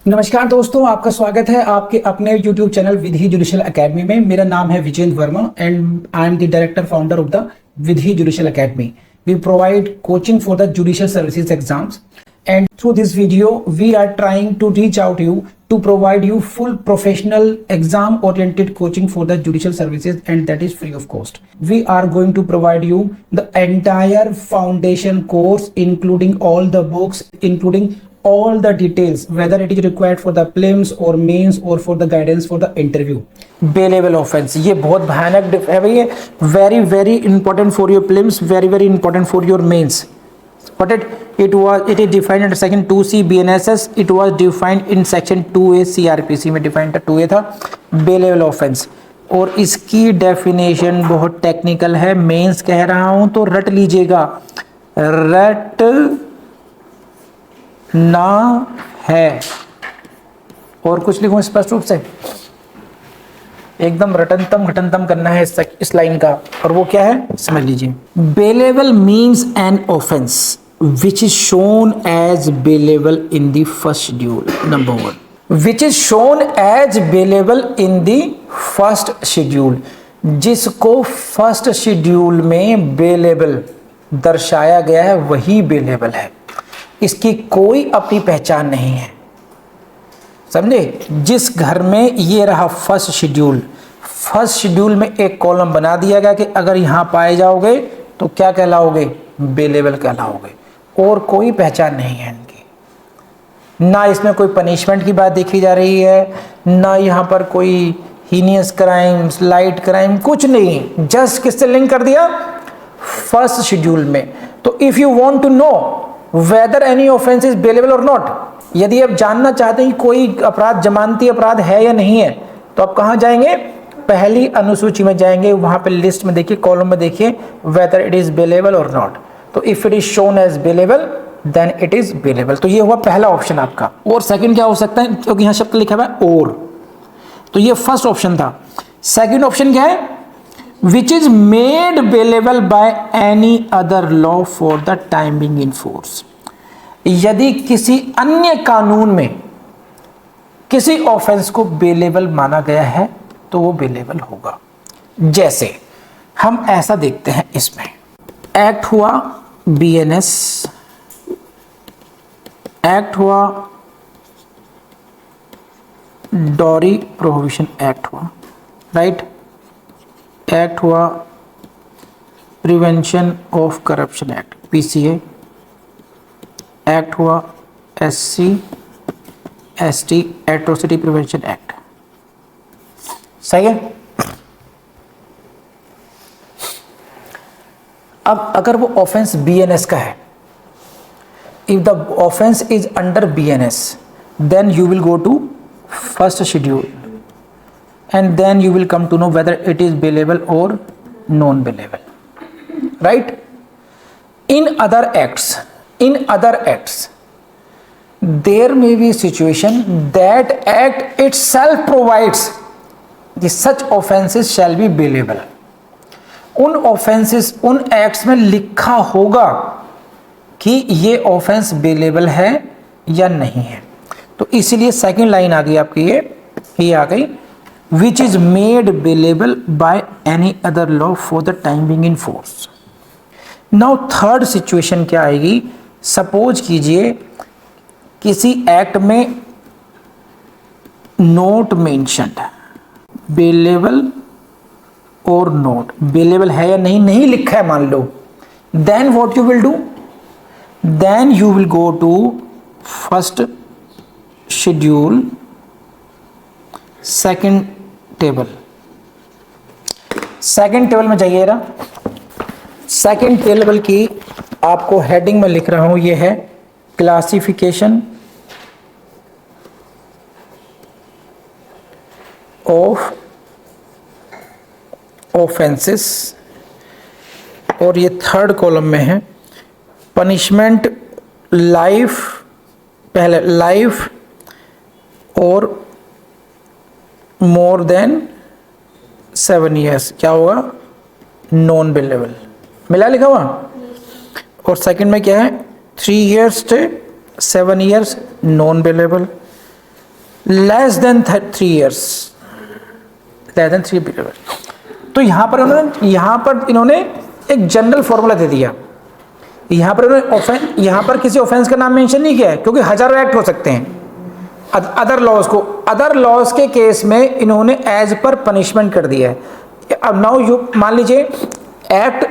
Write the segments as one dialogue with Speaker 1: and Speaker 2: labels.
Speaker 1: नमस्कार दोस्तों, आपका स्वागत है आपके अपने YouTube channel Vidhi Judicial Academy में। मेरा नाम है Vijendra Verma and I am the director founder of the Vidhi Judicial Academy. We provide coaching for the judicial services exams, and through this video we are trying to reach out to you to provide you full professional exam oriented coaching for the judicial services, and that is free of cost. We are going to provide you the entire foundation course including all the books, including all the details, whether it is required for the prelims or mains or for the guidance for the interview. Bailable offense, ये बहुत भयानक है भैया, very important for your prelims, very important for your mains. But it is defined under section 2C BNSS. It was defined in section 2A CRPC में defined था, 2A था bailable offense। और इसकी डेफिनेशन बहुत टेक्निकल है, mains कह रहा हूं तो रट लीजिएगा, रट ना है और कुछ लिखूं स्पष्ट रूप से, एकदम रटनतम घटनतम करना है इस लाइन का। और वो क्या है समझ लीजिए। Bailable means an offence which is shown as bailable in the first schedule. Number 1, which is shown as bailable in the first schedule, जिसको फर्स्ट शेड्यूल में बेलेबल दर्शाया गया है वही बेलेबल है, इसकी कोई अपनी पहचान नहीं है। समझे? जिस घर में ये रहा फर्स्ट शेड्यूल में एक कॉलम बना दिया गया कि अगर यहां पाए जाओगे तो क्या कहलाओगे, बेलेबल कहलाओगे, और कोई पहचान नहीं है इनकी। ना इसमें कोई पनिशमेंट की बात देखी जा रही है, ना यहां पर कोई हीनियस क्राइम्स, लाइट क्राइम, कुछ नहीं, जस्ट किससे लिंक कर दिया, फर्स्ट शेड्यूल में। तो if you want to know whether any offence is bailable और नॉट, यदि आप जानना चाहते हैं कि कोई अपराध जमानती अपराध है या नहीं है, तो आप कहां जाएंगे, पहली अनुसूची में जाएंगे, वहां पे लिस्ट में देखिए, कॉलम में देखिए, वेदर इट इज बेलेबल और नॉट। तो if it is shown as bailable then it is bailable. तो ये हुआ पहला ऑप्शन आपका। और सेकंड क्या हो सकता है, क्योंकि यहां शब्द लिखा हुआ है और, तो ये फर्स्ट ऑप्शन था। सेकंड ऑप्शन क्या है, which is made bailable by any other law for the time being in force। यदि किसी अन्य कानून में किसी ऑफेंस को बेलेबल माना गया है तो वो बेलेबल होगा। जैसे हम ऐसा देखते हैं, इसमें एक्ट हुआ BNS, एक्ट हुआ डॉरी प्रोहिबिशन एक्ट हुआ, राइट, एक्ट हुआ prevention of corruption act PCA, act हुआ SC ST atrocity prevention act. सही है। अब अगर वो ऑफेंस BNS का है, if the offence is under BNS then you will go to first schedule and then you will come to know whether it is bailable or non-bailable, right? In other acts there may be a situation that act itself provides that such offenses shall be bailable। उन offenses, उन acts में लिखा होगा कि ये offense bailable है या नहीं है। तो इसीलिए सेकंड लाइन आ गई आपकी, ये आ गई, which is made bailable by any other law for the time being in force। now third situation क्या आएगी, सपोज कीजिए किसी एक्ट में नोट मेंशन्ड, बेलेबल और नोट, बेलेबल है या नहीं लिखा है मान लो, then what you will do, then you will go to first schedule second table. Second table में जाइए ना, सेकंड टेबल की आपको हेडिंग में लिख रहा हूं, ये है क्लासिफिकेशन ऑफ ऑफेंसेस, और ये थर्ड कॉलम में है पनिशमेंट लाइफ, पहले लाइफ और मोर देन 7 years, क्या होगा, नॉन बेलेबल, मिला लिखा हुआ। और सेकंड में क्या है, 3 years से 7 years non bailable, less than 3 years, less than 3 period. तो यहाँ पर इन्होंने एक जनरल फॉर्मूला दे दिया। यहाँ पर किसी ऑफेंस का नाम मेंशन नहीं किया है, क्योंकि हजारों एक्ट हो सकते हैं। अदर लॉज के केस में इन्होंने एज पर पनिशमेंट कर दिया है। अब नाउ यू मान लीजिए एक्ट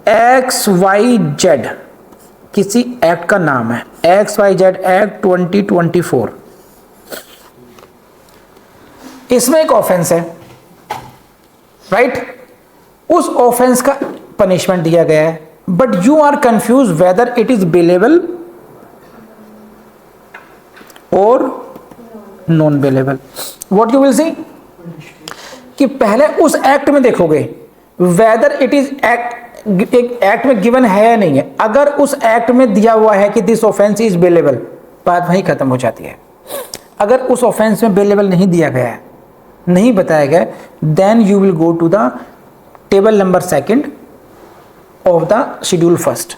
Speaker 1: XYZ, किसी एक्ट का नाम है XYZ एक्ट 2024, इसमें एक ऑफेंस है, राइट? उस ऑफेंस का पनिशमेंट दिया गया है, but you are confuse whether it is bailable और non bailable. What you will see कि पहले उस एक्ट में देखोगे वेदर इट इज एक्ट में गिवन है या नहीं है। अगर उस एक्ट में दिया हुआ है कि दिस ऑफेंस इज बेलेबल, बात वहीं खत्म हो जाती है। अगर उस ऑफेंस में बेलेबल नहीं दिया गया है, नहीं बताया गया, then you will go to the table number 2 of the schedule 1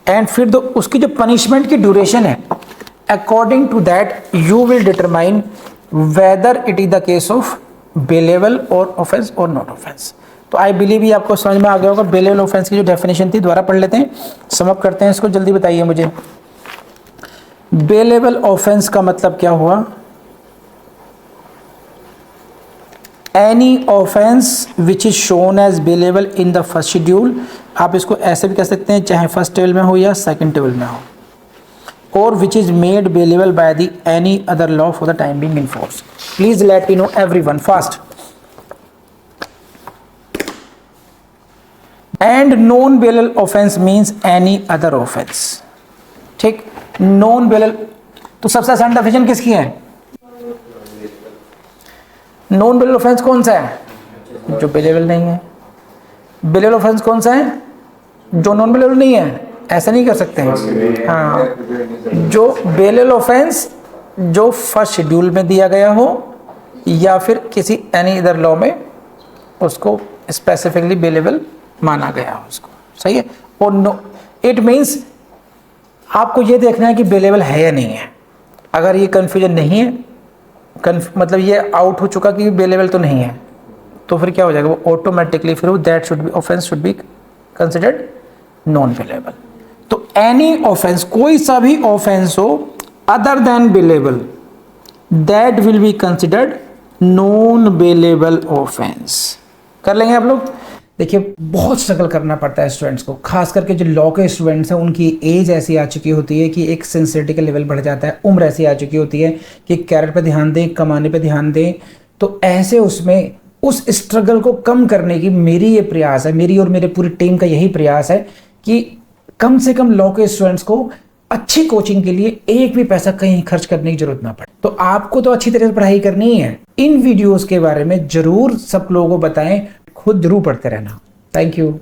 Speaker 1: and फिर उसकी जो पनिशमेंट की ड्यूरेशन है, according to that you will determine whether it is the case of bailable और ऑफेंस और नॉट ऑफेंस। तो आई बिलीव ये आपको समझ में आ गया होगा। बेलेबल ऑफेंस की जो डेफिनेशन थी दोबारा पढ़ लेते हैं, समअप करते हैं इसको, जल्दी बताइए मुझे। बेलेबल ऑफेंस का मतलब क्या हुआ? Any offence which is shown as bailable in the first schedule, आप इसको ऐसे भी कह सकते हैं चाहे फर्स्ट टेबल में हो या सेकंड टेबल में हो, और which is made bailable by the any other law for the time being in force. Please let me know everyone fast. And non bailable offence means any other offence. ठीक, non bailable तो सबसे आसान definition किसकी है? Non bailable offence कौन सा है? जो बेलेबल नहीं है। बेलेबल ऑफेंस कौन सा है? जो नॉन बेलेबल नहीं है। ऐसा नहीं कर सकते हैं। हाँ, जो बेलेबल ऑफेंस जो फर्स्ट शेड्यूल में दिया गया हो या फिर किसी एनी अदर लॉ में उसको स्पेसिफिकली बेलेबल माना गया हो उसको, सही है। और नो इट मीन्स आपको ये देखना है कि बेलेबल है या नहीं है। अगर ये कंफ्यूजन नहीं है, मतलब ये आउट हो चुका कि बेलेबल तो नहीं है, तो फिर क्या हो जाएगा? वो ऑटोमेटिकली फिर that should be offence should be considered non bailable. तो एनी ऑफेंस, कोई सा भी ऑफेंस हो other than bailable, that will be considered non bailable offence. कर लेंगे आप लोग? देखिए, बहुत स्ट्रगल करना पड़ता है स्टूडेंट्स को, खास करके जो लॉ के स्टूडेंट्स हैं उनकी एज ऐसी आ चुकी होती है कि एक सिंसियरिटी का लेवल बढ़ जाता है, उम्र ऐसी आ चुकी होती है कि कैरियर पे ध्यान दें, कमाने पे ध्यान दें। तो ऐसे उसमें उस स्ट्रगल को कम करने की मेरी ये प्रयास है, मेरी और मेरे पूरी टीम का यही प्रयास है कि कम से कम लॉ के स्टूडेंट्स को अच्छी कोचिंग के लिए एक भी पैसा कहीं खर्च करने की जरूरत ना पड़े। तो आपको तो अच्छी तरह से पढ़ाई करनी है। इन वीडियोस के बारे में जरूर सब लोगों को बताएं, खुद जरूर पढ़ते रहना। Thank you.